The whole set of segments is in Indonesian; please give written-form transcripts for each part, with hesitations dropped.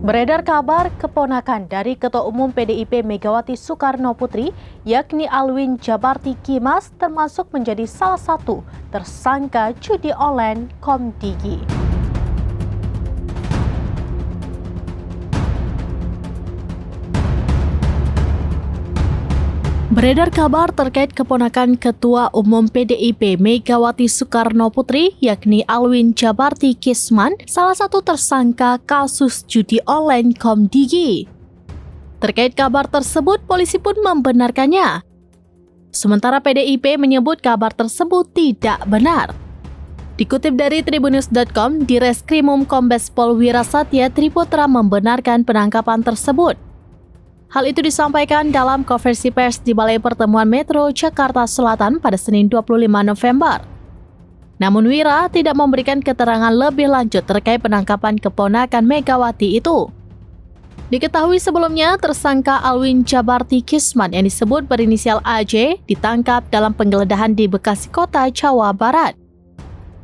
Beredar kabar keponakan dari Ketua Umum PDIP Megawati Soekarno Putri, yakni Alwin Djabarti Kimas, termasuk menjadi salah satu tersangka judi online Komdigi. Beredar kabar terkait keponakan Ketua Umum PDIP Megawati Soekarno Putri, yakni Alwin Djabarti Kisman, salah satu tersangka kasus judi online Komdigi. Terkait kabar tersebut, polisi pun membenarkannya. Sementara PDIP menyebut kabar tersebut tidak benar. Dikutip dari Tribunnews.com, Direskrimum Kombes Pol Wirasatya Triputra membenarkan penangkapan tersebut. Hal itu disampaikan dalam konferensi pers di Balai Pertemuan Metro Jakarta Selatan pada Senin 25 November. Namun Wira tidak memberikan keterangan lebih lanjut terkait penangkapan keponakan Megawati itu. Diketahui sebelumnya, tersangka Alwin Djabarti Kisman yang disebut berinisial AJ ditangkap dalam penggeledahan di Bekasi Kota, Jawa Barat.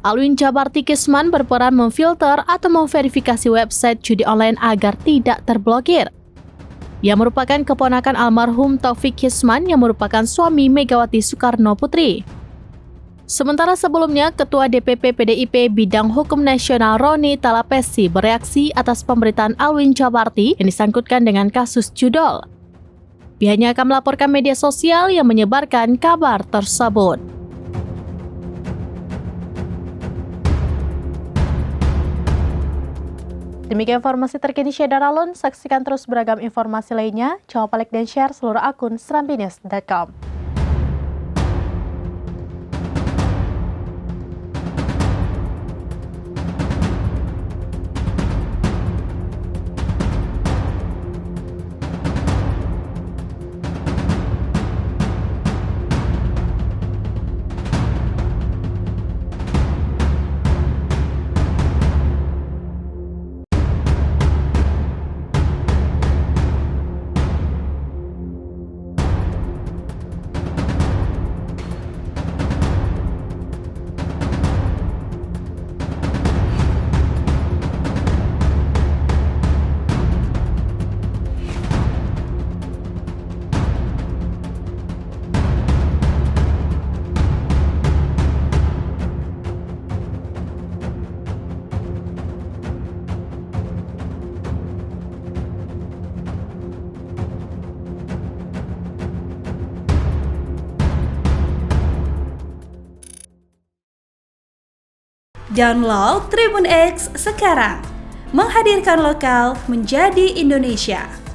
Alwin Djabarti Kisman berperan memfilter atau memverifikasi website judi online agar tidak terblokir. Ia merupakan keponakan almarhum Taufik Kisman yang merupakan suami Megawati Soekarno Putri. Sementara sebelumnya, Ketua DPP PDIP Bidang Hukum Nasional Roni Talapesi bereaksi atas pemberitaan Alwin Djabarti yang disangkutkan dengan kasus judol. Pihaknya akan melaporkan media sosial yang menyebarkan kabar tersebut. Demikian informasi terkini Syedar Alun. Saksikan terus beragam informasi lainnya. Jangan lupa like dan share seluruh akun serambinews.com. Download Tribun X sekarang, menghadirkan lokal menjadi Indonesia.